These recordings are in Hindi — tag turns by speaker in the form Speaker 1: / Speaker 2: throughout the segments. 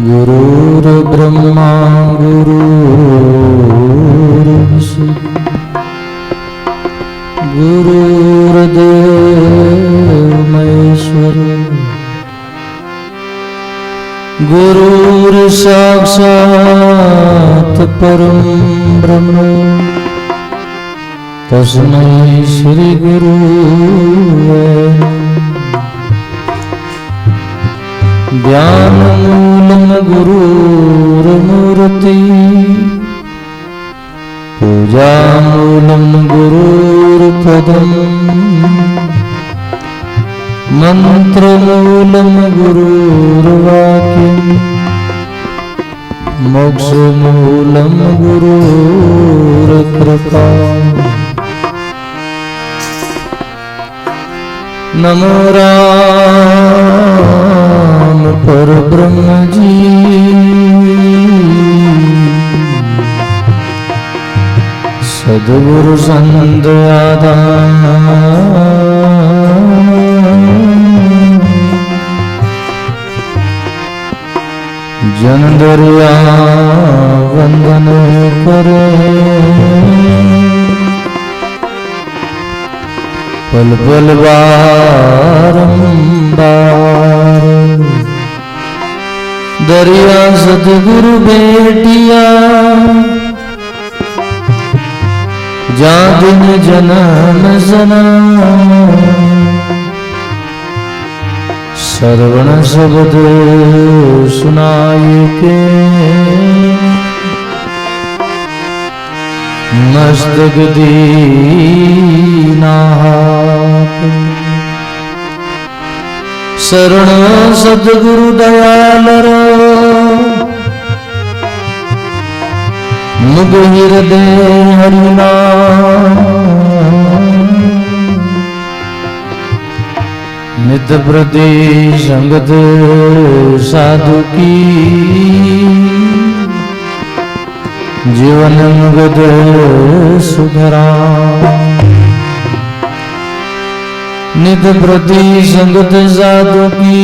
Speaker 1: गुरुर्ब्रह्मा गुरुर्विष्णु गुरुर्देवो महेश्वरो गुरुर्साक्षात् परं ब्रह्म तस्मै श्री गुरुवे ज्ञानमूलं गुरुर्मूर्ति पूजामूलं गुरुर्पदम् मंत्रमूलं गुरुर्वाक्यम् मोक्षमूलं गुरुर्कृपा नमो राम परब्रह्म जी सद्गुरु संत आदान जन दरिया वंदन करे पल पल बारंबार दरिया सतगुरु बेटिया जा दिन जन्म जना श्रवण शब्द सुनाई के मस्तक दीना शरण सद्गुरु दयाल मुग हृदय हरिना नित प्रति संगत साधु की जीवन मुगद सुधरा नित प्रति संगत साधु की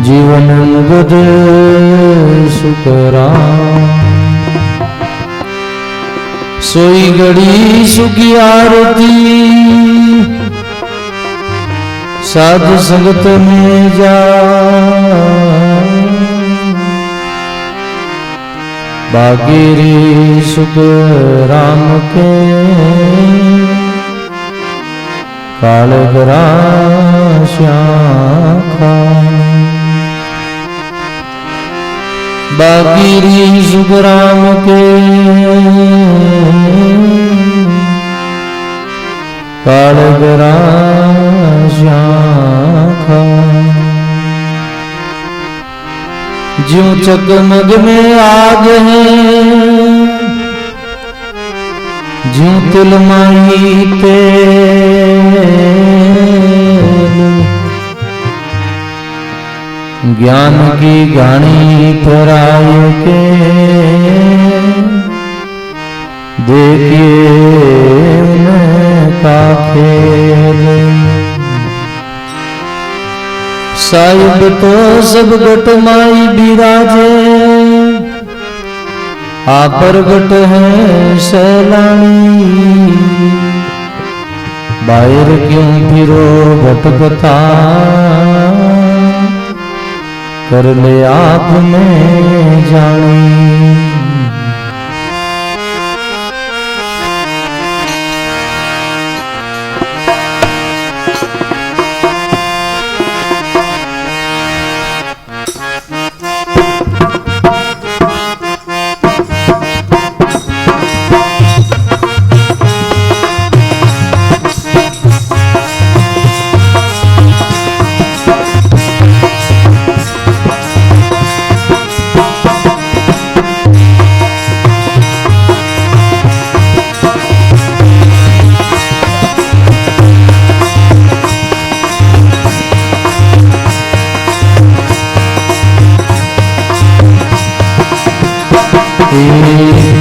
Speaker 1: जीवन मुगद सुधरा सोई घड़ी सुखी आरती साधु संगत में जा बागीरी सुख राम के कालगरा श्याखा बागीरी सुख राम के कालगरा श्याखा ज्यों चकमग में आग है ज्यों तिलमाई तेल ज्ञान की गानी पराय के देखिए उनका खेल साहिब तो सब घट माई बिराजे आपर घट है सैलानी बाहर क्यों फिरो भटकता कर ले आप में जानी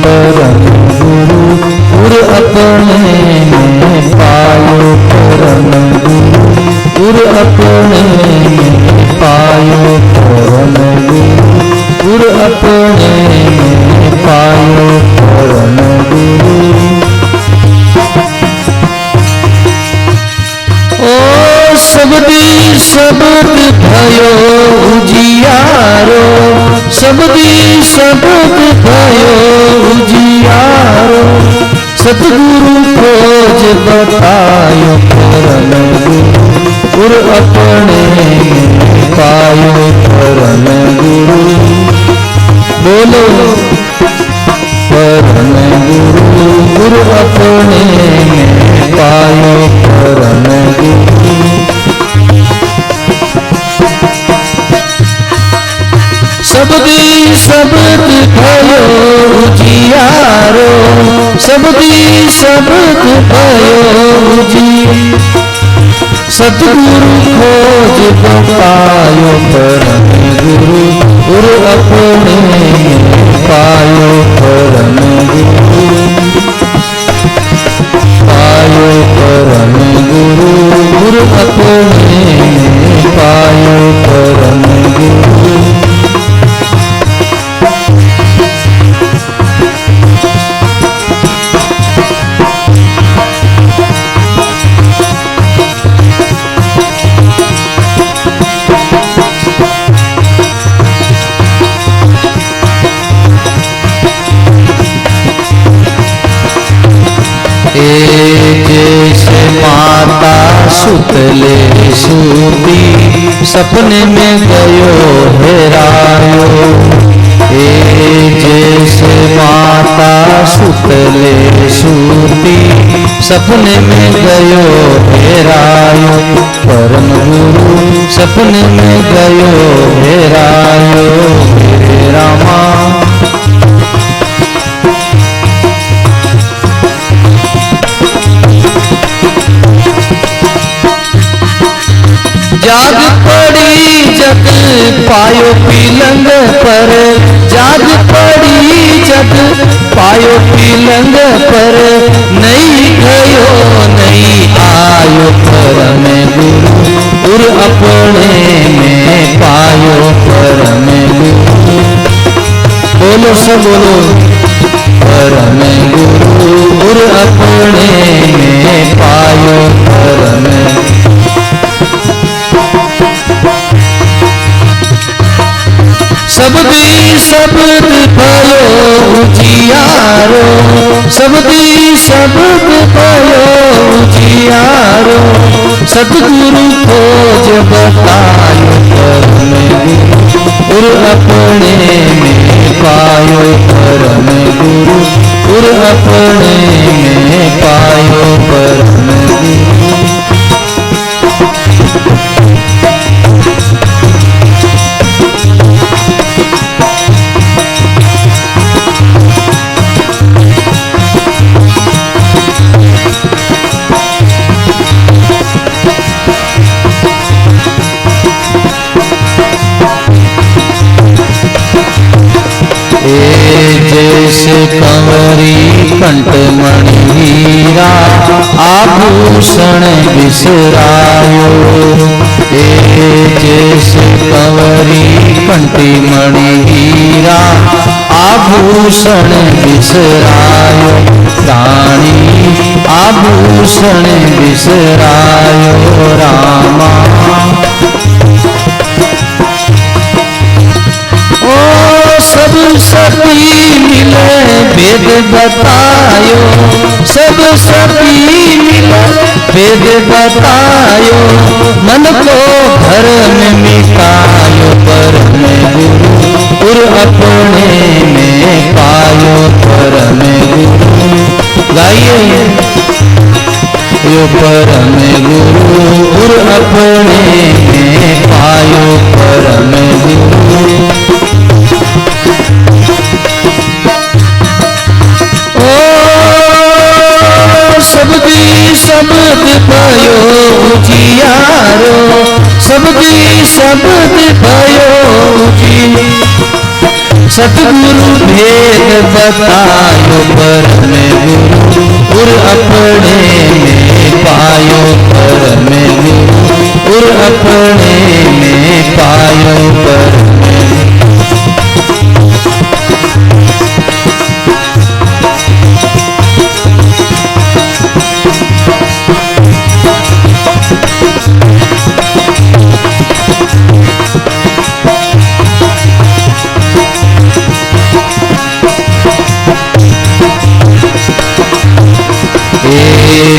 Speaker 1: परम गुरु गुरु अपने में पायो परम गुरु गुरु अपने में पायो परम गुरु गुरु अपने में पायो परम गुरु। ओ सबदी सबद भयो उजियारो सबदी सबद भयो उजियारो सतगुरु खोज बतायो परम गुरु गुरु अपने में पायो परम गुरु। बोलो परम गुरु गुरु अपने में पायो परम गुरु। सबदी सबद भयो उजियारो सबदी सबद भयो उजियारो सतगुरु खोज पायो परम गुरु गुरु अपने में पायो परम गुरु पायो परम गुरु गुरु अपने में पायो परम गुरु। जैसे माता सुतले सूती सपने में गयो हेरायो जैसे माता सुतले सूती सपने में गयो हेरायो परम गुरु सपने में गयो हेरायो हे रामा। जाग पड़ी जग पायो पीलंग पर जाग पड़ी जग पायो पीलंग पर नहीं गयो नहीं आयो परम गुरु गुरु अपने में पायो परम गुरु। बोलो सब बोलो परम गुरु गुरु अपने में पायो परम। सबदी सबद भयो उजियारो सबदी सबद भयो उजियारो सतगुरु खोज बतायो परम गुरु गुरु अपने में पायो परम गुरु गुरु अपने में पायो परम गुरु। जैसे कंवरी कंठमणि हीरा आभूषण बिसरायो जैसे कंवरी कंठमणि हीरा आभूषण बिसरायो प्राणी आभूषण बिसरायो रामा। सब सती मिले भेद बतायो सब सती मिले भेद बतायो मन को घर में मिटायो परम गुरु गुरु अपने में पायो परम गुरु। गाइए यो परम गुरु गुरु अपने में पायो परम गुरु। सबदी सबद भयो उजियारो सबदी सबद भयो सतगुरु भेद बतायो परम गुरु गुरु अपने में पायो परम गुरु गुरु पायो पर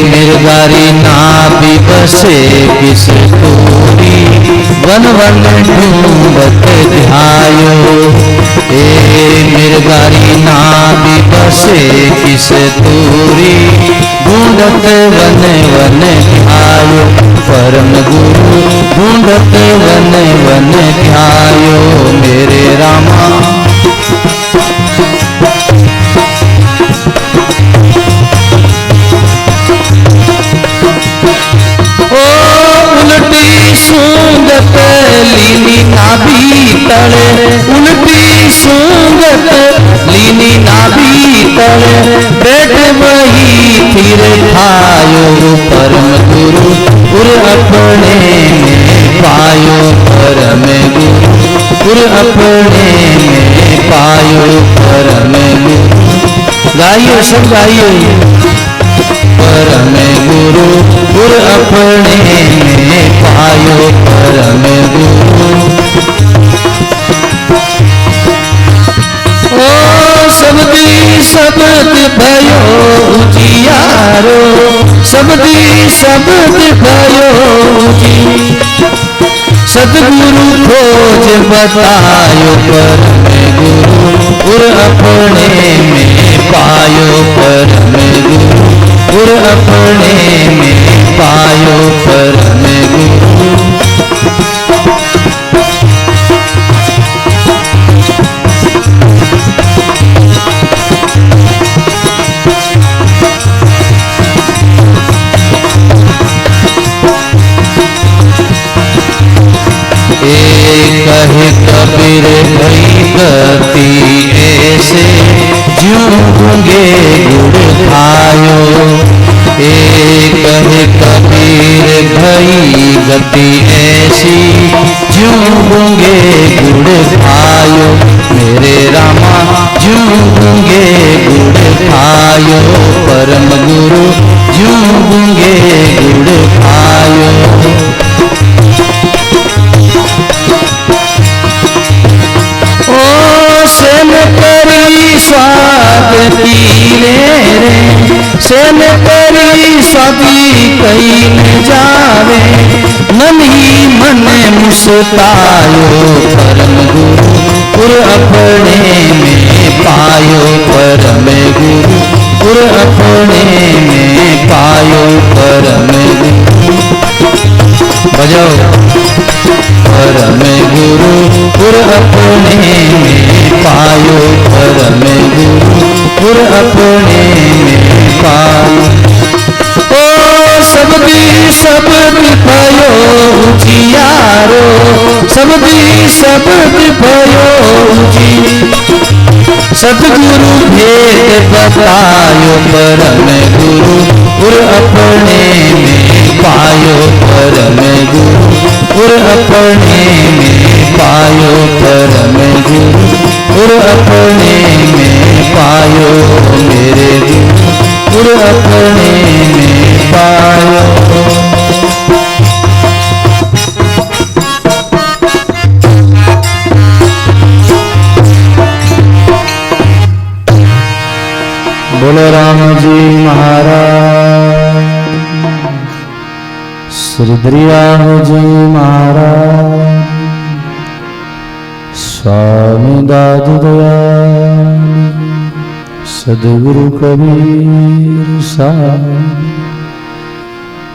Speaker 1: मिर्गारी ना भी बसे किस तोरी वन वन ढूंढत ध्यायो। मिर्गारी ना भी बसे किस तोरी ढूंढत वन वन ध्यायो। परम गुरु ढूंढत वन वन ध्यायो मेरे रामा। सूंगत लीनी नाभि तले उल्टी सूंगत लीनी नाभि तले बैठ वही फिर खायो। परम गुरु उर अपने में पायो। परम गुरु उर अपने में पायो। परम गुरु गाइयो सब गाइयो। परम गुरु उर अपने में पायो। परम गुरु ओ सबदी शब्द भयो उजियारो। सबदी शब्द भयो उजी सतगुरु खोज बतायो। परम गुरु उर अपने में पायो। परम गुरु उर अपने में पायो। परम गुरु कहे कबीर भई गति ऐसे ज्यों गूंगे गुड़ खायो। कहे कबीर भई गति ऐसी ज्यों गूंगे गुड़ खायो। मेरे रामा ज्यों गूंगे गुड़ खायो। परम गुरु ज्यों गूंगे गुड़ खायो। सेन करी स्वाद कीने रे सेन करी स्वादी कई न जावे। मन ही मन मुस्तायो। परम गुरु उर अपने में पायो। परम गुरु उर अपने में पायो। परम गुरु बजाओ। परम गुरु उर अपने में पायो। परम गुरु उर अपने में पायो। ओ सबदी शब्द भयो उजियारो। सबदी शब्द भयो उजी सतगुरु भेद बतायो। परम गुरु उर अपने में पायो। परम गुरु उर अपने में पायो। परम गुरु उर अपने में पायो। मेरे गुरु उर अपने में पायो। बोलो राम जी महाराज। श्री दरियाह जी महाराज। स्वामी दादू दयाल सदगुरु कबीर साहब।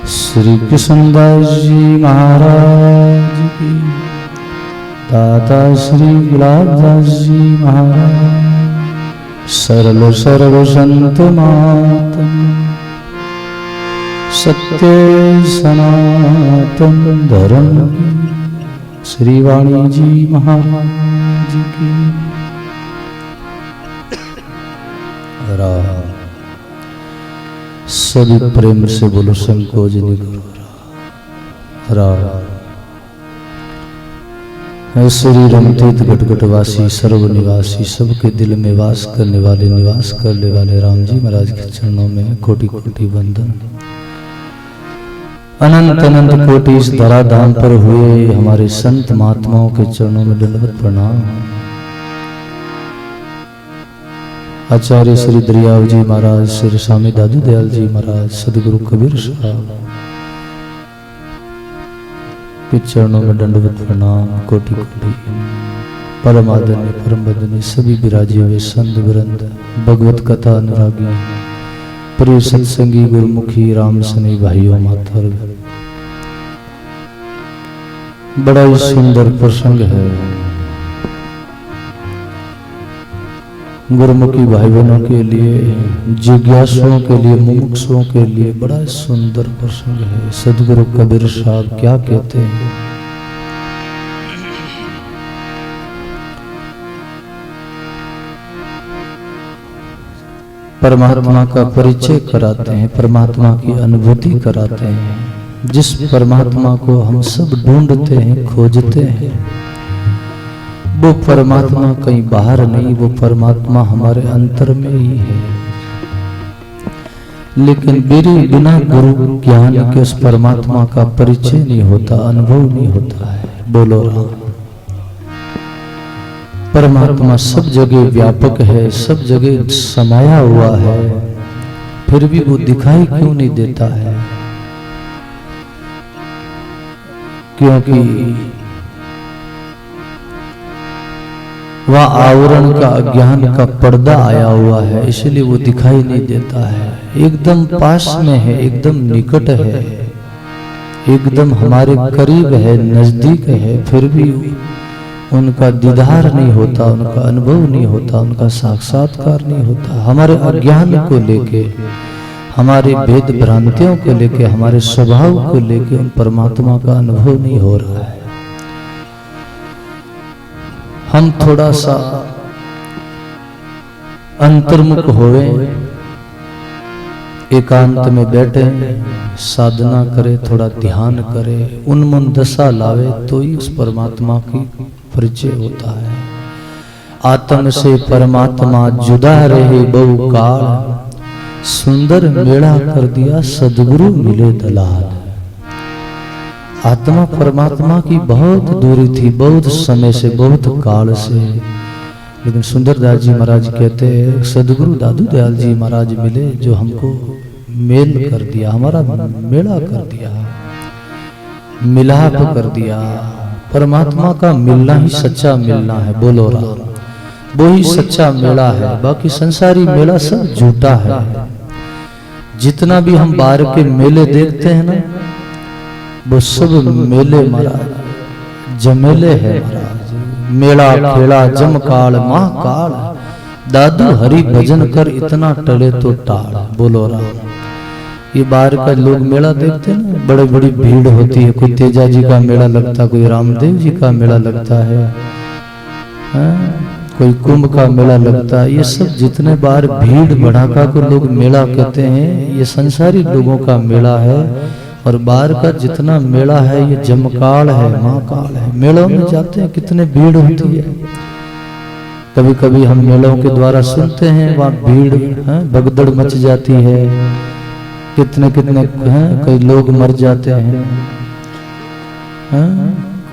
Speaker 1: श्री कृष्णदास जी महाराज की। दाता श्री गुलाबदास जी महाराज। सरल सर्व संत मातम सत्य सनातन धर्म। श्री वाणी जी महाराज की। राम सभी प्रेम से बोलो संकोच नहीं करो। राम है श्री रमतीत गटगटवासी सर्वनिवासी सबके दिल में वास करने वाले निवास करने वाले राम जी महाराज के चरणों में कोटि कोटि वंदन। अनंत अनंत कोटि इस धराधाम पर हुए हमारे संत महात्माओं के चरणों में दंडवत प्रणाम। आचार्य श्री दरियाव जी महाराज, श्री स्वामी दादू दयाल जी महाराज, सदगुरु कबीर साहब के चरणों में दंडवत प्रणाम कोटि कोटि। परम आदरणीय परम वंदनीय सभी विराजे हुए संत वृंद, भगवत कथा अनुरागी, प्रिय सत्संगी, गुरुमुखी, राम सनी भाइयों माता, बड़ा ही सुंदर प्रसंग है। गुरुमुखी भाई बहनों के लिए, जिज्ञासुओं के लिए, मुमुक्षुओं के लिए बड़ा सुंदर प्रसंग है। सदगुरु कबीर साहब क्या कहते हैं? परमात्मा का परिचय कराते हैं, परमात्मा की अनुभूति कराते हैं। जिस परमात्मा को हम सब ढूंढते हैं, खोजते हैं, वो परमात्मा कहीं बाहर नहीं, वो परमात्मा हमारे अंतर में ही है। लेकिन बिना गुरु ज्ञान के उस परमात्मा का परिचय नहीं होता, अनुभव नहीं होता है। बोलो राम। परमात्मा सब जगह व्यापक है, सब जगह समाया हुआ है, फिर भी वो दिखाई क्यों नहीं देता है? क्योंकि वह आवरण का, अज्ञान का पर्दा आया हुआ है, इसलिए वो दिखाई नहीं देता है। एकदम पास में है, एकदम निकट है, एकदम हमारे करीब है, नजदीक है, फिर भी उनका दीदार नहीं होता, उनका अनुभव नहीं होता, उनका साक्षात्कार नहीं होता। हमारे अज्ञान को लेके, हमारे भेद भ्रांतियों को लेके, हमारे स्वभाव को लेके उन परमात्मा का अनुभव नहीं हो रहा है। हम थोड़ा सा अंतर्मुख होवे, एकांत में बैठे, साधना करे, थोड़ा ध्यान करे, उन्मन दशा लावे, तो ही उस परमात्मा की परिचय होता है। आत्म से परमात्मा जुदा रहे बहु काल, सुंदर मेला कर दिया सदगुरु मिले दलाल। आत्मा परमात्मा की बहुत दूरी थी, बहुत समय से, बहुत काल से। लेकिन सुंदरदास जी महाराज कहते हैं, सदगुरु दादू दयाल जी महाराज मिले, जो हमको मेल कर दिया, हमारा मेला कर दिया, मिलाप कर दिया। परमात्मा का मिलना ही सच्चा मिलना है। बोलो राम। वो ही सच्चा मेला है, बाकी संसारी मेला सब झूठा है। जितना भी हम बाहर के मेले देखते हैं ना, वो सब मेले महाराज जमेले है महाराज। मेला खेला जमकाल महाकाल, दादू हरि भजन कर इतना टले तो टाल। बोलो राम। ये बाहर का लोग मेला देखते हैं ना, बड़ी बड़ी भीड़ होती है। कोई तेजा जी का मेला लगता, कोई रामदेव जी का मेला लगता है, कोई कुंभ का मेला लगता है। ये सब जितने बार भीड़ भड़ाका को लोग मेला कहते हैं, ये संसारी लोगों का मेला है। और बाहर का जितना मेला है ये जमकाल है, महाकाल है। मेलों में जाते हैं, कितने भीड़ होती है। कभी कभी हम मेलों के द्वारा सुनते हैं, वहाँ भीड़ भगदड़ मच जाती है, कितने कितने कई लोग मर जाते हैं।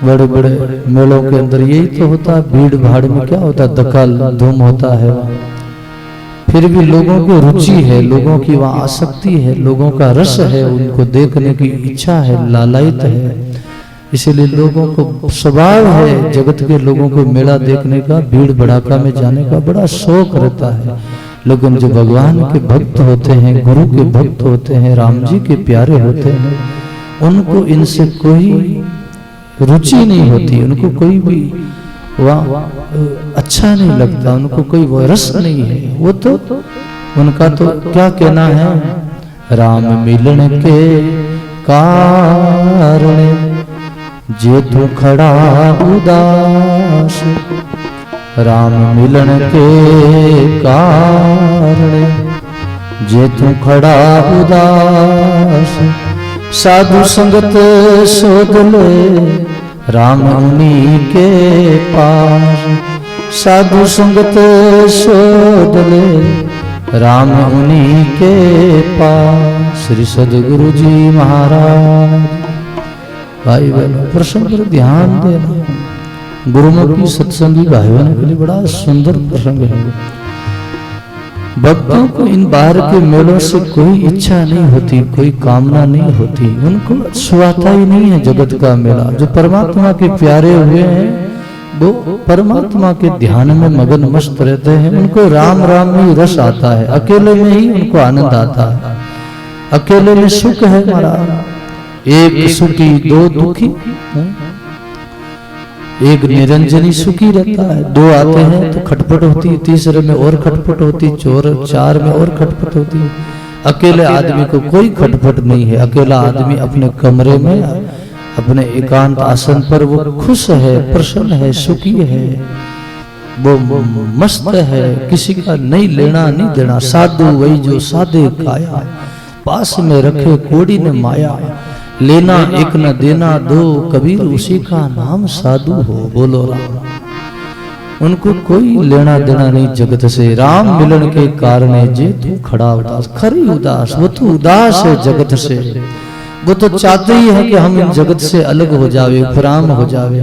Speaker 1: बड़े बड़े मेलों के अंदर यही तो होता है, भीड़ भाड़ में क्या होता है, दखल धूम होता है। फिर भी लोगों को रुचि है, लोगों की वहाँ आसक्ति है, लोगों का रस है, उनको देखने की इच्छा है, लालायित है। इसीलिए लोगों को स्वभाव है, जगत के लोगों को मेला देखने का, भीड़ भड़ाका में जाने का बड़ा शौक रहता है। लेकिन जो भगवान के भक्त होते हैं, गुरु के भक्त होते हैं, राम जी के प्यारे होते हैं, उनको इनसे कोई रुचि नहीं होती, उनको कोई भी वहाँ अच्छा नहीं लगता, उनको कोई वो रस नहीं है। वो तो उनका तो क्या कहना है, राम मिलन के कारण जे तू खड़ा उदास, राम मिलन के कारण जे तू खड़ा उदास, साधु संगत शोध ले राम उन्हीं के पास, साधु संगत शोध ले राम उन्हीं के पास। श्री सदगुरु जी महाराज। भाई बहनों, प्रसंग पर ध्यान देना। गुरुमुखी सत्संगी भाई बहनों के लिए बड़ा सुंदर प्रसंग है। भक्तों को इन बाहर के मेलों से कोई इच्छा नहीं होती, कोई कामना नहीं होती, उनको छुआता ही नहीं है जगत का मेला। जो परमात्मा के प्यारे हुए हैं वो परमात्मा के ध्यान में मगन मस्त रहते हैं। उनको राम राम में रस आता है, अकेले में ही उनको आनंद आता है। अकेले में सुख है महाराज। एक सुखी दो दुखी, एक निरंजनी सुखी रहता है। दो आते हैं तो खटपट होती है, तीसरे में और खटपट होती, चार में और खटपट होती है। अकेले आदमी को कोई खटपट नहीं है। अकेला आदमी अपने कमरे में अपने एकांत आसन पर वो खुश है, प्रसन्न है, सुखी है, वो मस्त है, किसी का नहीं लेना नहीं देना। साधु वही जो साधे काया, पास में रखे कोड़ी ने माया, लेना एक न देना दो, कबीर उसी का नाम साधु हो। बोलो राम। उनको कोई लेना देना नहीं जगत से। राम मिलन के कारण जे तू खड़ा उदास, खरी उदास, वो तो उदास है जगत से। वो तो चाहते ही है कि हम इन जगत से अलग हो जावे, उपराम हो जावे।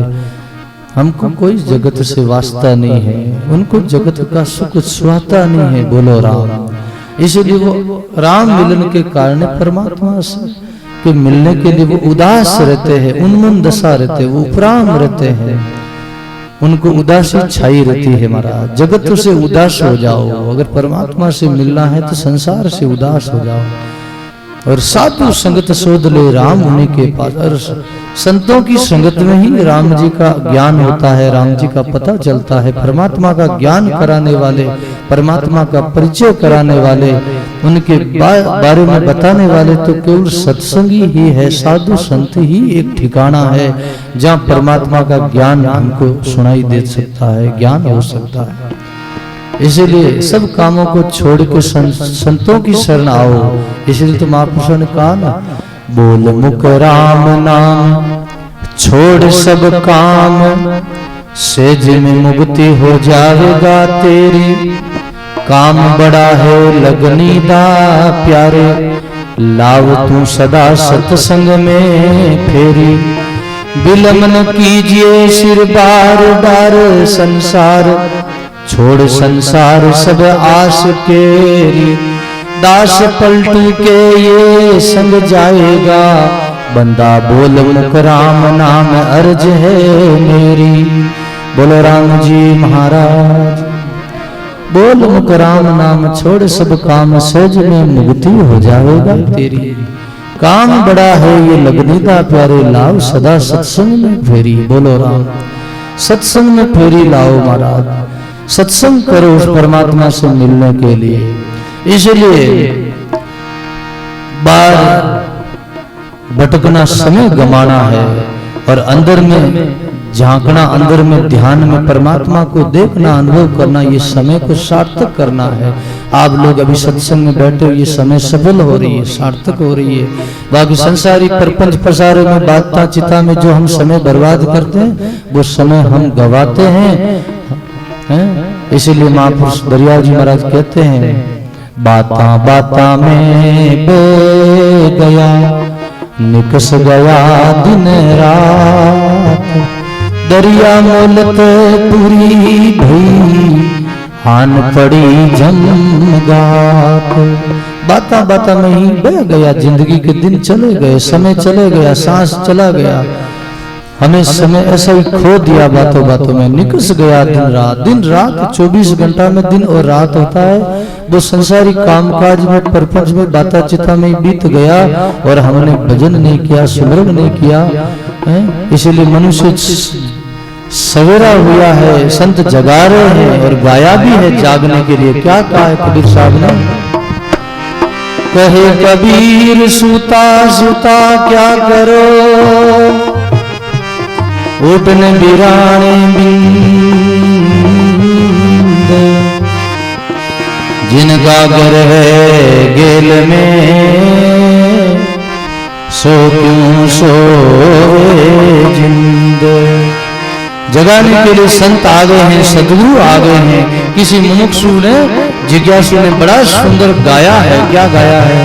Speaker 1: हमको कोई जगत से वास्ता नहीं है, उनको जगत का सुख सुहाता नहीं है। बोलो राम। इसलिए वो राम मिलन के कारण परमात्मा से के मिलने के लिए वो उदास रहते हैं, उन्मन दशा रहते हैं, वो उपराम रहते हैं। उनको उदासी छाई रहती है महाराज। जगत से उदास हो जाओ, अगर परमात्मा से मिलना है तो संसार से उदास हो जाओ। और साधु संगत शोध ले राम उन्हीं के पास। और संतों की संगत में ही राम जी का ज्ञान होता है, राम जी का पता चलता है। परमात्मा का ज्ञान कराने वाले, परमात्मा का परिचय कराने वाले, उनके बारे में बताने वाले तो केवल सत्संगी ही है। साधु संत ही एक ठिकाना है जहाँ परमात्मा का ज्ञान हमको सुनाई दे सकता है, ज्ञान हो सकता है। इसीलिए सब कामों को छोड़ के संतों की शरण आओ। इसलिए तो महापुरुषों ने कहा ना, बोल मुख राम नाम छोड़ सब काम, सेज में मुक्ति हो जाएगा तेरी। काम बड़ा है लगनी दा प्यारे, लाव तू सदा सत्संग में फेरी। विलम्ब कीजिए सिर बार बार संसार, छोड़ संसार सब आस केरी। दास पलटू के ये संग जाएगा, बंदा बोल मुख राम नाम अर्ज है मेरी। बोलो राम जी महाराज। बोल मुख राम नाम छोड़ सब काम, सहज में मुक्ति हो जाएगा तेरी। काम बड़ा है ये लगनी दा प्यारे, लाओ सदा सत्संग में फेरी। बोलो राम। सत्संग में फेरी लाओ महाराज। सत्संग करो उस परमात्मा से मिलने के लिए। इसलिए बार भटकना समय गमाना है और अंदर में झांकना, अंदर में ध्यान में परमात्मा को देखना, अनुभव करना, ये समय को सार्थक करना है। आप लोग अभी सत्संग में बैठे हो, ये समय सफल हो रही है, सार्थक हो रही है। बाकी संसारी प्रपंच पसारे में बातता चिता में जो हम समय बर्बाद करते हैं वो समय हम गवाते हैं। इसीलिए महापुरुष दरिया जी महाराज कहते हैं, बाता बाता में बे गया, निकस गया दिन रात। दरिया मोलत पूरी भई, हान पड़ी जमगात। बाता बाता में ही बह गया, जिंदगी के दिन चले गए, समय चले गया, सांस चला गया। हमें समय ऐसा ही खो दिया बातों बातों में। निकस गया दिन रात। दिन रात 24 घंटा में दिन और रात होता है, वो संसारी कामकाज में प्रपंच में बाता चिता में बीत गया और हमने भजन नहीं किया, सुमरन नहीं किया। इसीलिए मनुष्य सवेरा हुआ है, संत जगा रहे हैं और गाया भी है जागने के लिए। क्या कहा है कबीर साहब ने? कहे कबीर सूता सूता क्या करो, उठने बिराने बिंद। जिनका घर है गेल में, सो क्यों सोए जिंद। जगाने के लिए संत आ गए हैं, सदगुरु आ गए हैं। किसी मुमुक्षु ने, जिज्ञासु ने बड़ा सुंदर गाया है। क्या गाया है?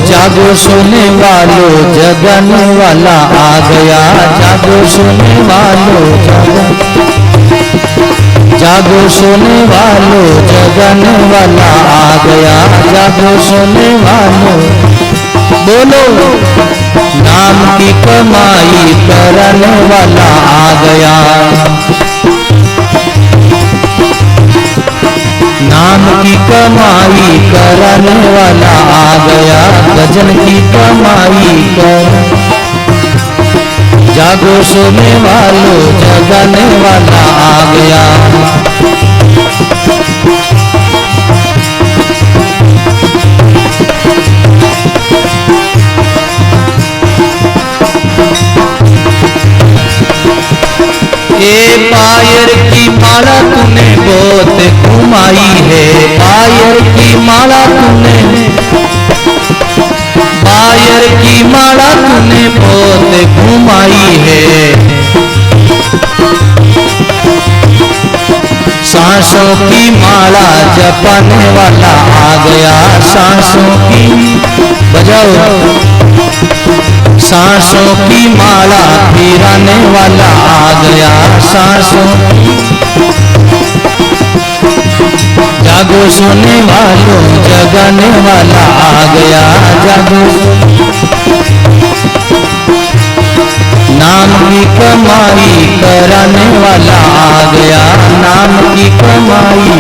Speaker 1: जागो सुनने वालों जगन वाला आ गया। जागो सुनने वालों जागो सुनने वालों जगन वाला आ गया। जागो सुनने वालों बोलो नाम की कमाई करने वाला आ गया। नाम की कमाई करने वाला आ गया। भजन की कमाई कर। जागो सोने वालों जगाने वाला आ गया। ए पायर की माला तूने बहुत घुमाई है। पायर की माला तूने, पायर की माला तूने बहुत घुमाई है। सांसों की माला जपने वाला आ गया। सांसों की बजाओ, सांसों की माला फिराने वाला आ गया। सांसों जागो सुनने वालों जगाने वाला आ गया। जागो नाम की कमाई कराने वाला आ गया। नाम की कमाई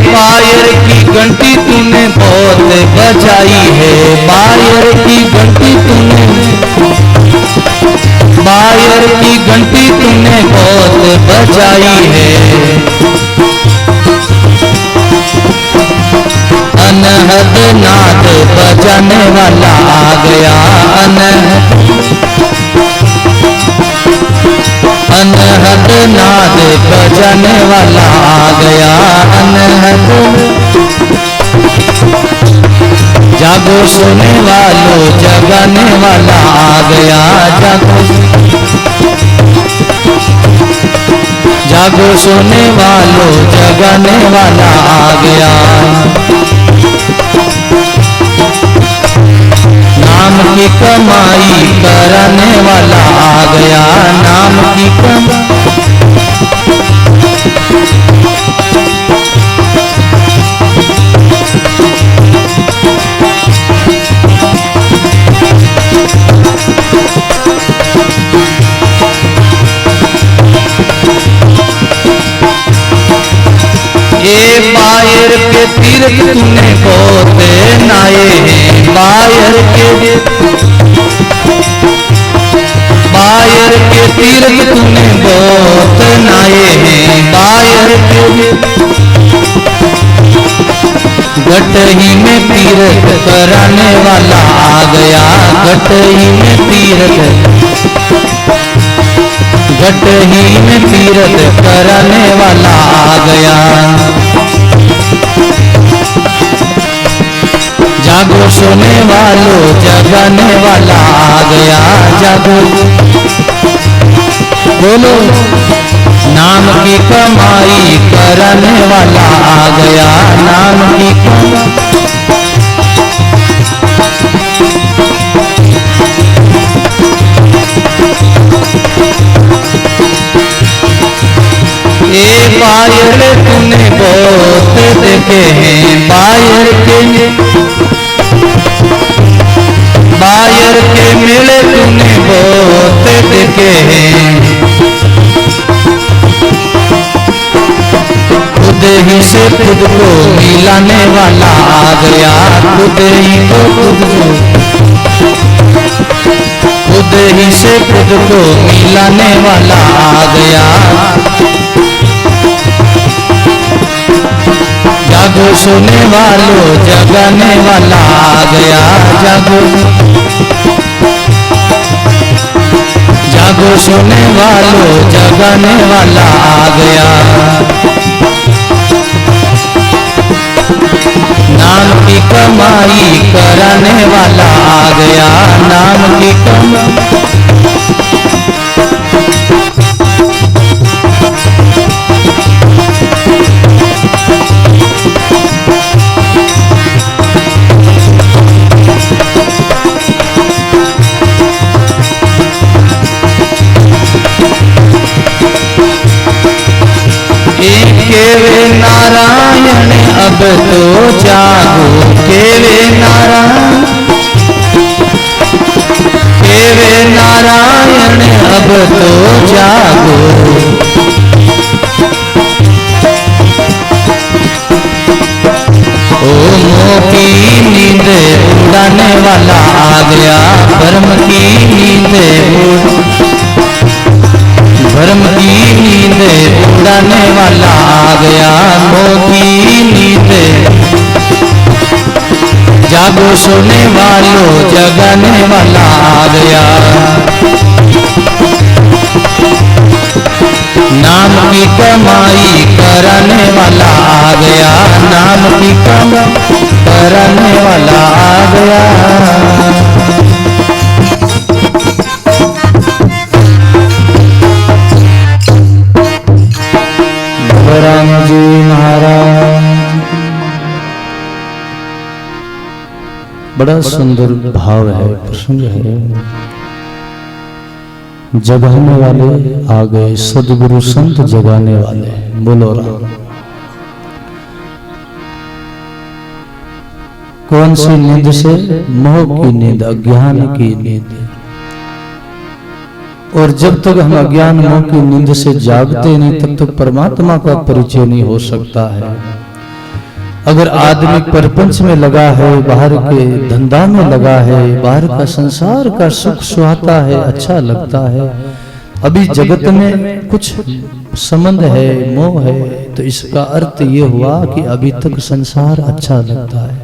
Speaker 1: पायर की घंटी तूने बहुत बजाई है। पायर की घंटी तूने, पायर की घंटी तूने बहुत बजाई है। अनहद नाद बजाने वाला आ गया। अनहद नाद बजाने वाला आ गया। अनहद जागो सोने वालों जगाने वाला आ गया। जागो जागो सोने वालों जगाने वाला आ गया। नाम की कमाई करने वाला आ गया। नाम की कमाई बायर के तीर्थ तूने बहुत नाए हैं। बायर के तीर्थ तूने बहुत नाए हैं। बायर के गटही में तीर्थ कराने वाला आ गया। गटही में तीर्थ, गटही में तीर्थ कराने वाला आ गया। जागो सोने वालों जगाने वाला आ गया। जागो बोलो नाम की कमाई करने वाला आ गया। नाम की कमाई पायर तूने बहुत देखे हैं। पायर के मेले तूने बहुत देखे हैं। ही से खुद को मिलाने वाला आ गया, खुद ही को खुद ही से खुद को मिलाने वाला आ गया। जागो सोने वालों जगाने वाला आ गया, जागो जागो सोने वालों जगाने वाला आ गया। नाम की कमाई कराने वाला आ गया, नाम की कमाई केवे नारायण अब तो जागो, केवे नारायण अब तो जागो। ओ मोह की नींद उड़ाने वाला आ गया, भरम की नींद भरम की नींद उड़ाने वाला आ गया, मोह की नींद। जागो सोने वालों जगाने वाला आ गया। नाम की कमाई कराने वाला आ गया, नाम की कमाई कराने वाला आ गया। राम जी महाराज, बड़ा सुंदर भाव है, प्रसंग है। जगाने वाले आ गए, सदगुरु संत जगाने वाले। बोलो राम। कौन सी नींद से? मोह की नींद, अज्ञान की नींद। और जब तक हम अज्ञान मोह की नींद से जागते नहीं, तब तक परमात्मा का परिचय नहीं हो सकता है। अगर आदमी परपंच में लगा है, बाहर के धंधा में लगा है, बाहर का संसार का सुख सुहाता है, अच्छा लगता है, अभी जगत में कुछ संबंध है, मोह है, तो इसका अर्थ ये हुआ कि अभी तक संसार अच्छा लगता है।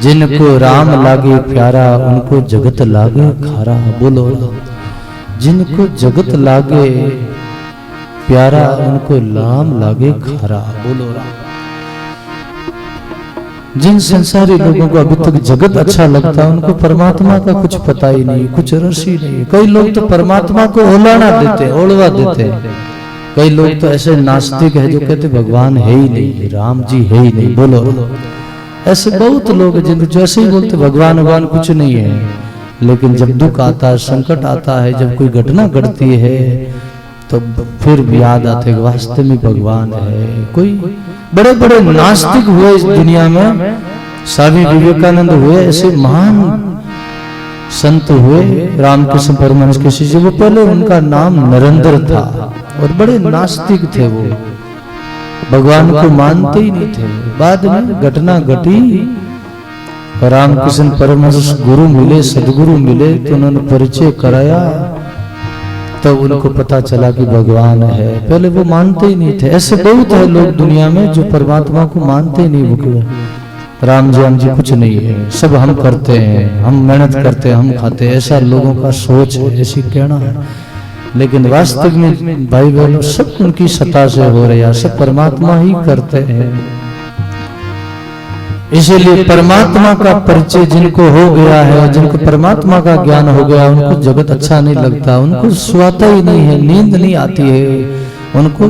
Speaker 1: जिनको राम लागे प्यारा, उनको जगत लागे खारा। बोलो। जिनको जगत लागे प्यारा, उनको राम लागे खारा। बोलो राम। जिन संसारी लोगों को अभी तक जगत अच्छा लगता है, उनको परमात्मा का कुछ पता ही नहीं, कुछ रस ही नहीं। कई लोग तो परमात्मा को ओलाना देते, ओढ़वा देते। कई लोग तो ऐसे नास्तिक है जो कहते भगवान है ही नहीं, राम जी है ही नहीं। बोलो। ऐसे बहुत लोग जिनको जैसे ही बोलते भगवान भगवान कुछ नहीं है, लेकिन जब दुख आता है, संकट आता है, जब कोई घटना घटती है, तो फिर याद आते वास्तव में भगवान है। कोई बड़े बड़े नास्तिक हुए इस दुनिया में, स्वामी विवेकानंद हुए, ऐसे महान संत हुए, रामकृष्ण परमहंस के शिष्य। वो पहले उनका नाम नरेंद्र था और बड़े नास्तिक थे, वो भगवान को मानते ही नहीं थे। बाद में घटना घटी, रामकृष्ण परमहंस गुरु मिले, सदगुरु मिले, तो उन्होंने परिचय कराया, तब उनको पता चला कि भगवान है। पहले वो मानते ही नहीं थे। ऐसे बहुत है लोग दुनिया में जो परमात्मा को मानते ही नहीं। वो राम जी कुछ नहीं है, सब हम करते हैं, हम मेहनत करते हैं, हम खाते हैं, ऐसा लोगों का सोच है, ऐसी कहना है। लेकिन वास्तव में भाई बहनों सब उनकी सत्ता से हो रहा है, सब परमात्मा ही करते हैं। इसीलिए परमात्मा का परिचय जिनको हो गया है, जिनको परमात्मा का ज्ञान हो गया, उनको जगत अच्छा नहीं लगता, उनको सुहाता ही नहीं है, नींद नहीं आती है, उनको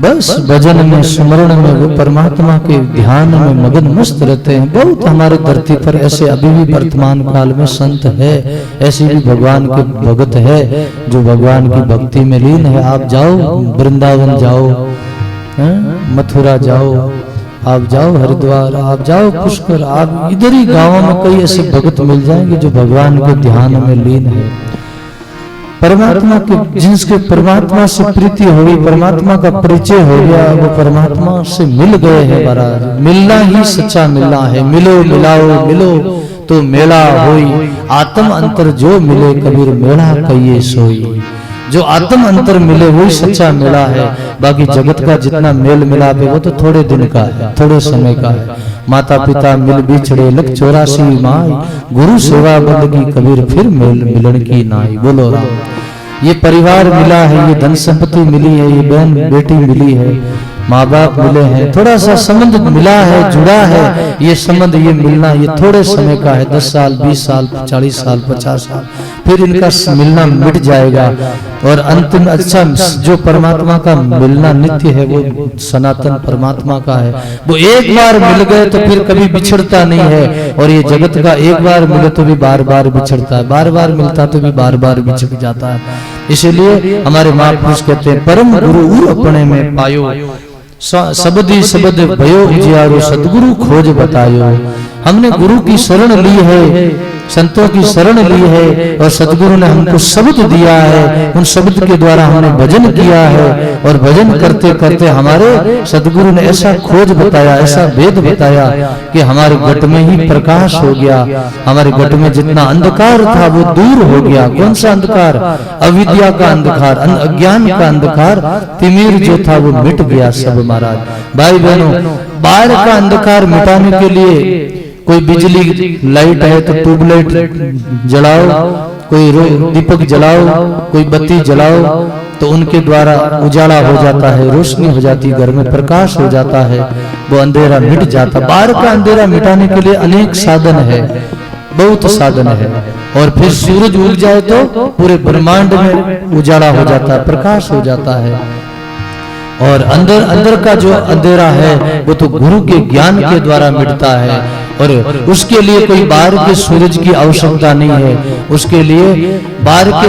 Speaker 1: बस भजन में, स्मरण में, वो परमात्मा के ध्यान में मगन मस्त रहते हैं। बहुत हमारे धरती पर ऐसे अभी भी वर्तमान काल में संत है, ऐसे भी भगवान के भगत है जो भगवान की भक्ति में लीन है। आप जाओ वृंदावन जाओ, मथुरा जाओ, आप जाओ हरिद्वार, आप जाओ पुष्कर, आप इधर ही गांवों में कई ऐसे भगत मिल जाएंगे जो भगवान के ध्यान में लीन है। परमात्मा के जिसके परमात्मा से प्रीति हो गई, परमात्मा का परिचय हो गया, वो परमात्मा से मिल गए हैं महाराज। मिलना ही सच्चा मिलना है। मिलो मिलाओ मिलो तो मेला होई, आत्म अंतर जो मिले कबीर मेला कहिए सोई। जो आत्म अंतर मिले वही सच्चा मेला है। बाकी जगत का जितना मेल मिलाप है वो तो थोड़े दिन का है, थोड़े समय का है। माता पिता मिल बिछड़े लख 84 माई, गुरु सेवा बंदगी कबीर फिर मेल मिलन की नाई। बोलो राम। ये परिवार मिला है, ये धन संपत्ति मिली है, ये बहन बेटी मिली है, माँ बाप मिले हैं, थोड़ा सा संबंध मिला है, जुड़ा है। ये संबंध ये मिलना ये थोड़े समय का है, 10 साल 20 साल 40 साल 50 साल, फिर इनका मिलना मिट जाएगा। और अंतिम अच्छा जो परमात्मा का मिलना नित्य है वो सनातन परमात्मा का है। वो एक बार मिल गए तो फिर कभी बिछड़ता नहीं है। और ये जगत का एक बार मिले तो भी बार बार बिछड़ता है, बार बार मिलता तो भी बार बार बिछड़ जाता है। इसीलिए हमारे महापुरुष कहते हैं परम गुरु अपने में पायो, सबदी सबद भयो उजियारो, सदगुरु खोज बतायो। हमने गुरु की शरण ली है, संतों की शरण ली है, और सदगुरु ने हमको शब्द दिया है। उन शब्द के द्वारा हमने भजन किया है, और भजन करते करते हमारे सदगुरु ने ऐसा खोज बताया, ऐसा वेद बताया कि हमारे घट में ही प्रकाश हो गया। हमारे घट में जितना अंधकार था वो दूर हो गया। कौन सा अंधकार? अविद्या का अंधकार, अज्ञान का अंधकार, तिमिर जो था वो मिट गया सब महाराज। भाई बहनों, बाहर का अंधकार मिटाने के लिए कोई बिजली लाइट है तो ट्यूबलाइट जलाओ, कोई दीपक जलाओ, कोई बत्ती जलाओ, तो उनके द्वारा उजाला हो जाता है, रोशनी हो जाती है, घर में प्रकाश हो जाता है, वो अंधेरा मिट जाता। बाहर का अंधेरा मिटाने के लिए अनेक साधन है, बहुत साधन है। और फिर सूरज उग जाए तो पूरे ब्रह्मांड में उजाला हो जाता है, प्रकाश हो जाता है। और अंदर अंदर का जो अंधेरा है वो तो गुरु के ज्ञान के द्वारा मिटता है। और उसके लिए कोई बाहर के सूरज की आवश्यकता नहीं है। उसके लिए बाहर के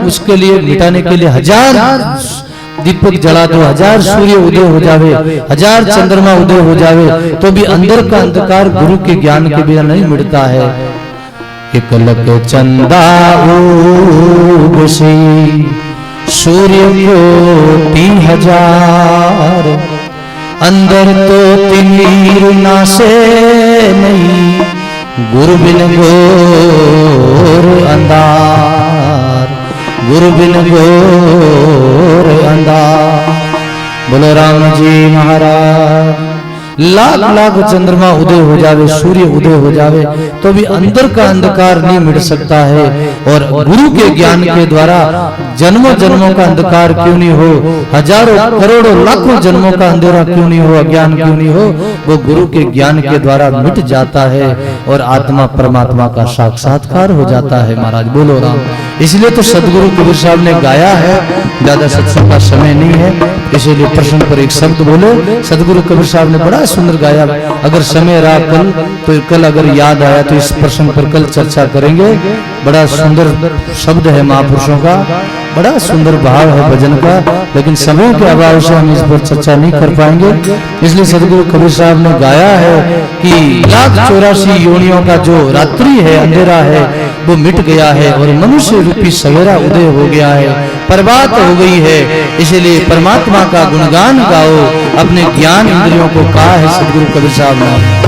Speaker 1: उसके लिए मिटाने के लिए 1000 दीपक जला दो, 1000 सूर्य उदय हो जावे, 1000 चंद्रमा उदय हो जावे, तो भी अंदर का अंधकार गुरु के ज्ञान के बिना नहीं मिटता है। एक लक चंदा उगसी सूर्य कोटि 1000, अंदर तो तिमिर नासे नहीं, गुरु बिन घोर अंधार, गुरु बिन घोर अंधार। बोलो राम जी महाराज। लाख लाख चंद्रमा उदय हो जावे, सूर्य उदय हो जावे, तो भी अंदर का अंधकार नहीं मिट सकता है। और गुरु के ज्ञान के द्वारा जन्मों जन्मों का अंधकार क्यों नहीं हो, हजारों करोड़ों लाखों जन्मों का अंधेरा क्यों नहीं हो, अज्ञान क्यों नहीं हो, वो गुरु के ज्ञान के द्वारा मिट जाता है और आत्मा परमात्मा का साक्षात्कार हो जाता है महाराज। बोलो राम। इसलिए तो सदगुरु कबीर साहब ने गाया है, ज्यादा सत्संग का समय नहीं है, इसीलिए प्रश्न पर एक शब्द बोले। सदगुरु कबीर साहब ने बड़ा सुंदर गाया। अगर समय रहा कल तो कल अगर याद आया तो इस प्रश्न पर कल चर्चा करेंगे। बड़ा सुंदर शब्द है महापुरुषों का, बड़ा सुंदर भाव है भजन का, लेकिन समय के अभाव से हम इस पर चर्चा नहीं कर पाएंगे। इसलिए सदगुरु कबीर साहब ने गाया है कि 1,84 योनियों का जो रात्रि है, अंधेरा है, वो मिट गया है और मनुष्य रूपी सवेरा उदय हो गया है, प्रभात हो गई है। इसलिए परमात्मा का गुणगान गाओ, अपने ज्ञान इंद्रियों को कहा है सदगुरु कबीर साहब ने।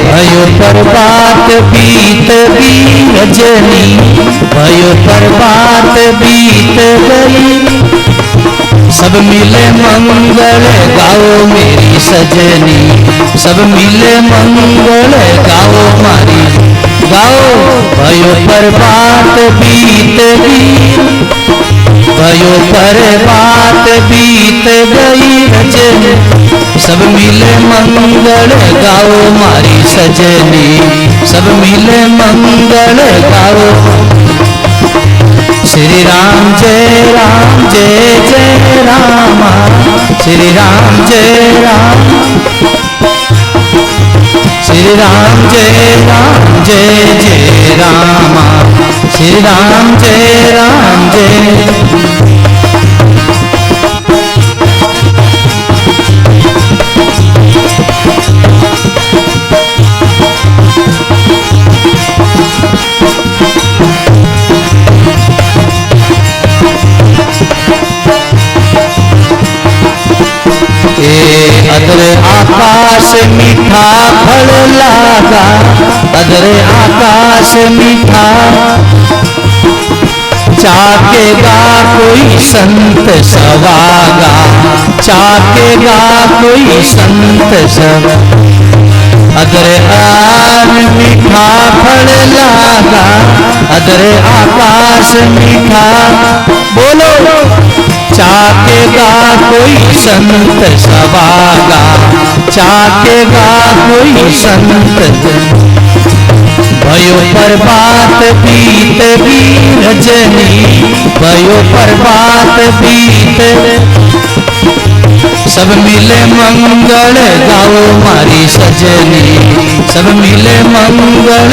Speaker 1: भयो प्रभात बीत गई रजनी, भयो प्रभात बीत गई, सब मिले मंगल गाओ मेरी सजनी, सब मिले मंगल गाओ मारी गाओ। भयो प्रभात बीत गई, भयो प्रभात बीत गई रजनी, सब मिले मंगल गाओ मारी सजनी, सब मिले मंगल गाओ। श्री राम जय रामा, श्री राम जय राम, श्री राम जय रामा, श्री राम जय अदरे आकाश मीठा फल लागा, अदरे आकाश मीठा चाकेगा कोई संत सवागा, चाकेगा कोई संत सवागा। अदरे आन मीठा फल लागा, अदरे आकाश मीठा, बोलो चाकेगा कोई संत सवागा, चाकेगा कोई संत। भयो प्रभात बीत भी रजनी, भयो प्रभात बीत, सब मिले मंगल गाओ मारी सजनी, सब मिले मंगल।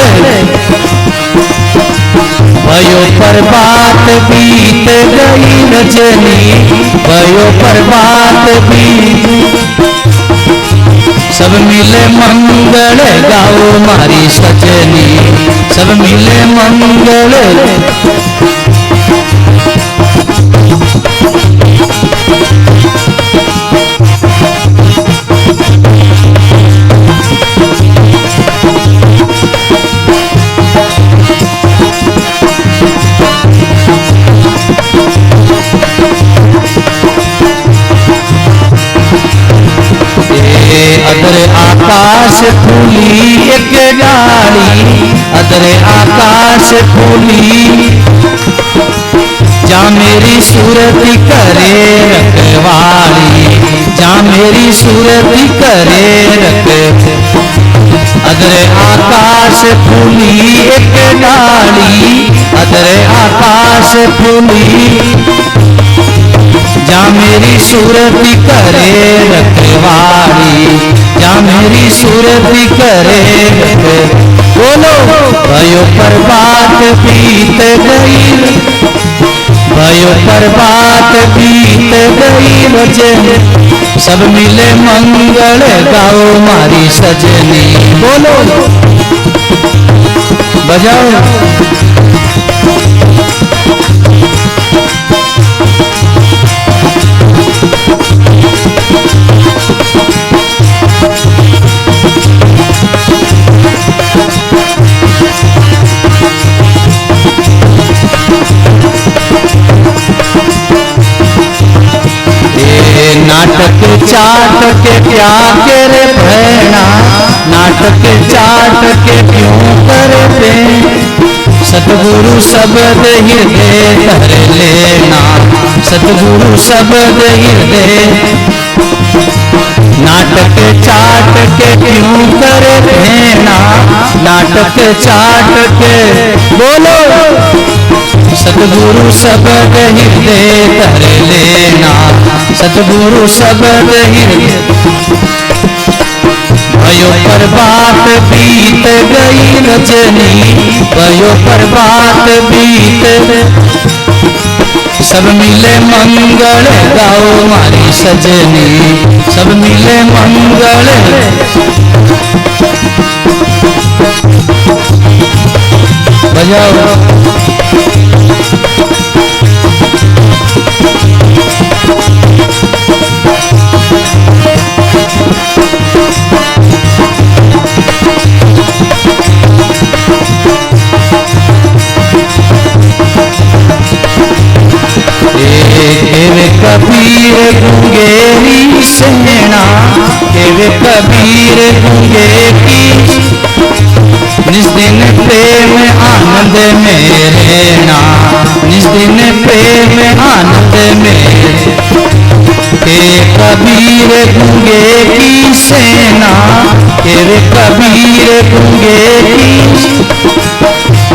Speaker 1: भयो प्रभात बीत गई रजनी, भयो प्रभात बीत, सब मिले मंगल गाओ मारी सजनी, सब मिले मंगल। अदरे आकाश फूली एक डाली, अदरे आकाश फूली, जा मेरी सूरत करे रखवाली, जा मेरी सूरत करे रख। अदरे आकाश फूली एक डाली, अदरे आकाश फूली, जा मेरी सूरत करे रखवाली, जा मेरी सूरत करे रख। बोलो भयो प्रभात बीत गई, भयो प्रभात बीत गई रजनी, सब मिले मंगल गाओ मारी सजनी। बोलो बजाओ नाटक चाट के क्या करे भैना, नाटक चाट के क्यों करते, सतगुरु शब्द हृदय धर लेना, सतगुरु शब्द हृदय। नाटक चाट के क्यों कर देना, नाटक चाट के, बोलो सतगुरु शब्द हृदय धर लेना, सतगुरु शब्द हृदय। भयो प्रभात बीत गई रजनी, भयो प्रभात बीत, सब मिले मंगल गाओ मारी सजनी, सब मिले मंगल। बजाओ कबीर गूंगेरी सेना, केवे कबीर गूंगे की, निज दिन प्रेम आनंद में रहना, निज दिन प्रेम आनंद में। के कबीर गूंगे की सेना, केवे कबीर गूंगे की,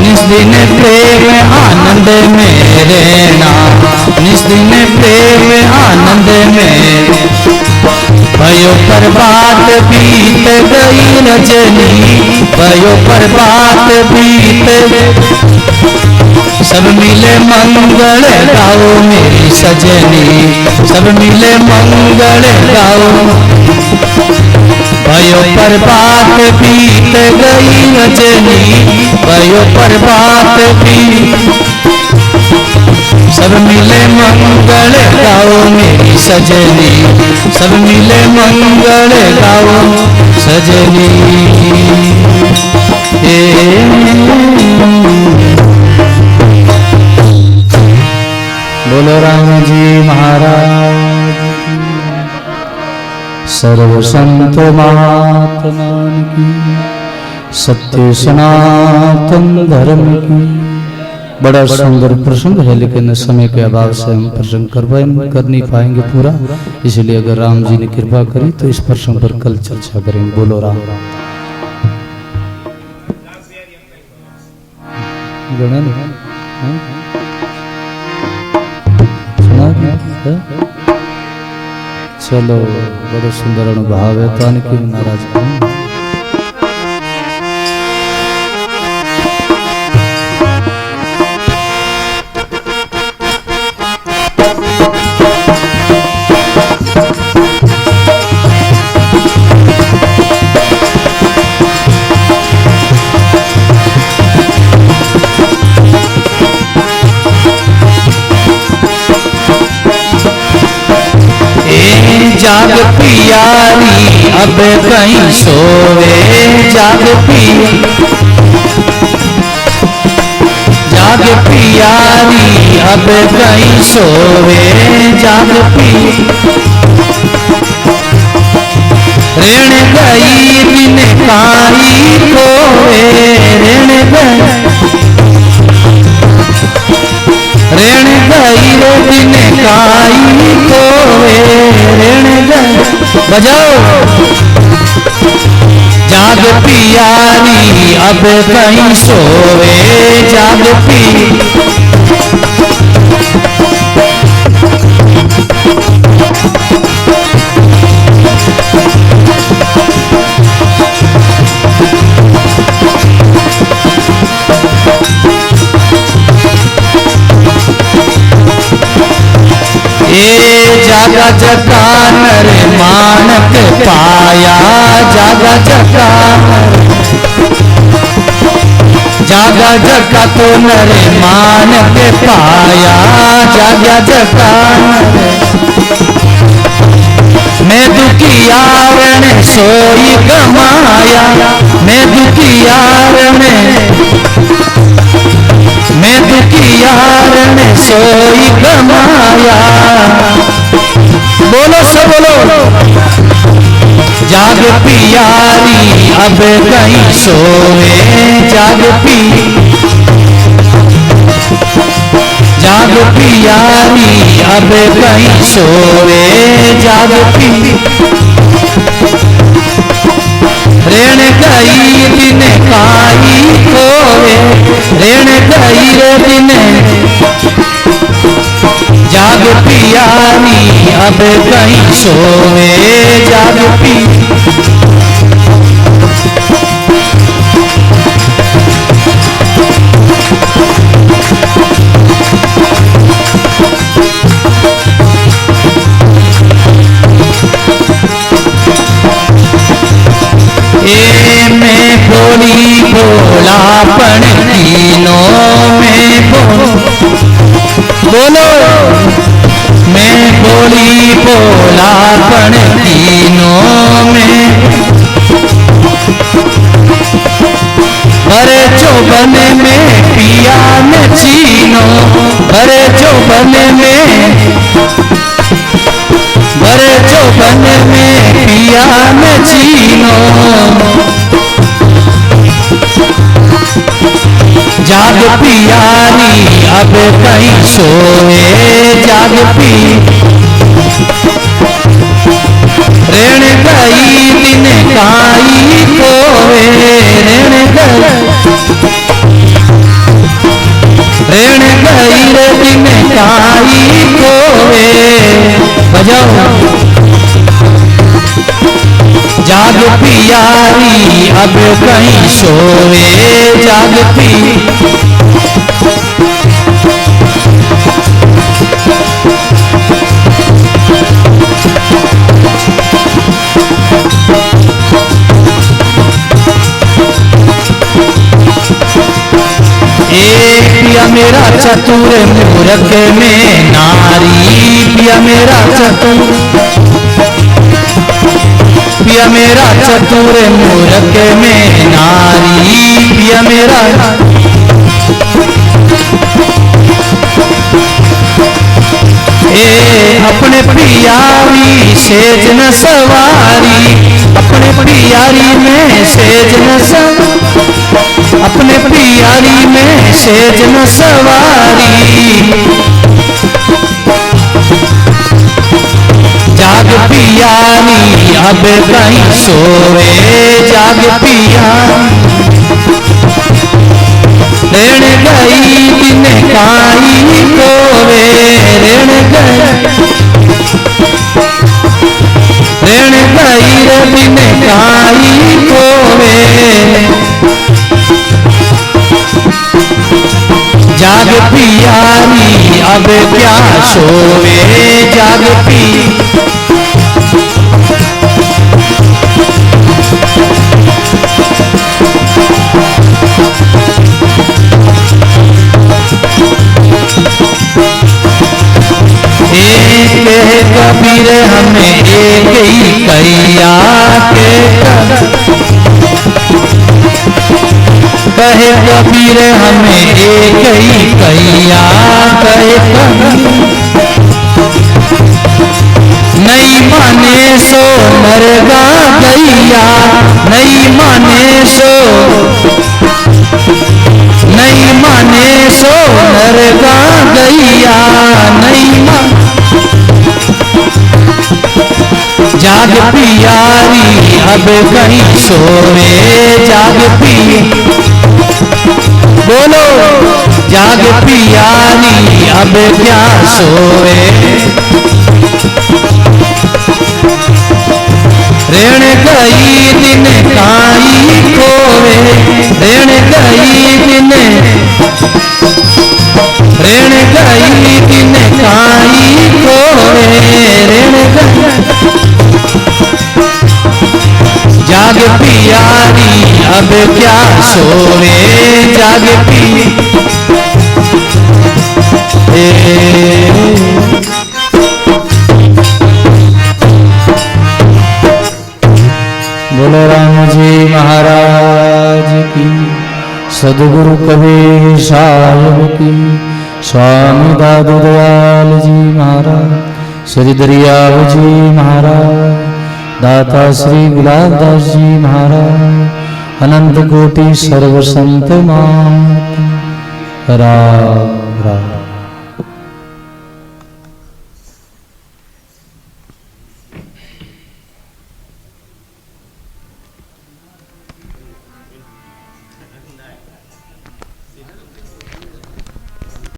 Speaker 1: निस दिन प्रेम आनंद मेरे नाम, निस दिन प्रेम आनंद मेरे। भयो प्रभात बीत गई रजनी, भयो प्रभात बीत, सब मिले मंगल गाओ मेरी सजनी, सब मिले मंगल गाओ। भयो प्रभात बीत गई रजनी, भयो प्रभात बीत, सब मिले मंगल गाओ मेरी सजनी, सब मिले मंगल गाओ सजनी। बोलो राम जी महाराज, सर्व संत महात्मा की, सत्य सनातन धर्म की। बड़ा सुंदर प्रसंग है, लेकिन समय के अभाव से हम प्रसंग कर नहीं पाएंगे पूरा, इसलिए अगर राम जी ने कृपा करी तो इस प्रसंग पर कल चर्चा करेंगे। बोलो राम राम। चलो, बड़ा सुंदर अनुभव है, तो क्यों नाराज करें। जाग पियारी अब कहीं सोवे, जाग पिया, जाग पियारी अब कहीं सोवे, जाग पी। ऋण गई दिन काई खोवे, ऋण गई, ऋण गई दिन काई खोवे, ऋण गई। बजाओ। जाग पियारी अब कहीं सोवे, जाग पी। जागा जगा नर मानक पाया, जागा जगा, जागा जगा तो नर मानक पाया, जागा जगा। मैं दुखिया रण सोई गमाया, मैं दुखिया मैं दुखिया रण सोई गमाया। बोलो सब बोलो। जाग पियारी अब कहीं सोवे, जाग पी, जाग पियारी अब कहीं सोवे, जाग पी। ऋण गई दिन काई खोवे, ऋण गई दिन। जाग पियारी अब कहीं सोवे, जाग पी। मैं भोली भोलापन तीनों में बोलो। मैं भोली भोलापन तीनों में, भरे चौबन में पिया न चीनो, भरे चौबन में, भरे चौबन में पिया न चीनो। जाग पियारी अब कहीं सोए, जाग पी। ऋण गई दिन काई खोए, ऋण गई। रे दिन काई खोवे। बजाओ। जाग पियारी अब कहीं सोवे, जाग पी पिया मेरा चतुर मूरख में नारी, पिया मेरा चतुर, पिया मेरा चतुर मूरख में नारी, पिया मेरा अपने प्रियारी सेज न सवारी, अपने प्रियारी में सेज न सवारी, अपने प्रियारी में सेज न सवारी। जाग पियारी अब कहीं सोवे, जाग पियारी ऋण गई दिन काई खोवे, ऋण गई दिन काई खोवे। जाग पियारी अब क्या सोवे, जाग पी एक कबीर हमें एक ही कैया के कहे कबीर हमें एक ही कैया, कहे नहीं माने सो मरगा गैया, नहीं माने सो, नहीं माने सो नरगा गैया, नहीं मान जाग पियारी अब कहीं सोवे, जाग पी बोलो जाग पियारी अब क्या सोवे। ऋण गई दिन काई खोवे, ऋण गई दिन, ऋण गई दिन काई खोवे, ऋण गई जाग पियारी अब क्या सोवे, जाग पी बोलो राम जी महाराज की, सदगुरु कबीर साहिब की, स्वामी दादू दयाल जी महाराज, श्री दरियाव जी महाराज, दाता श्री गुलाबदास जी महाराज, अनंत कोटि सर्व संत मात राम राम।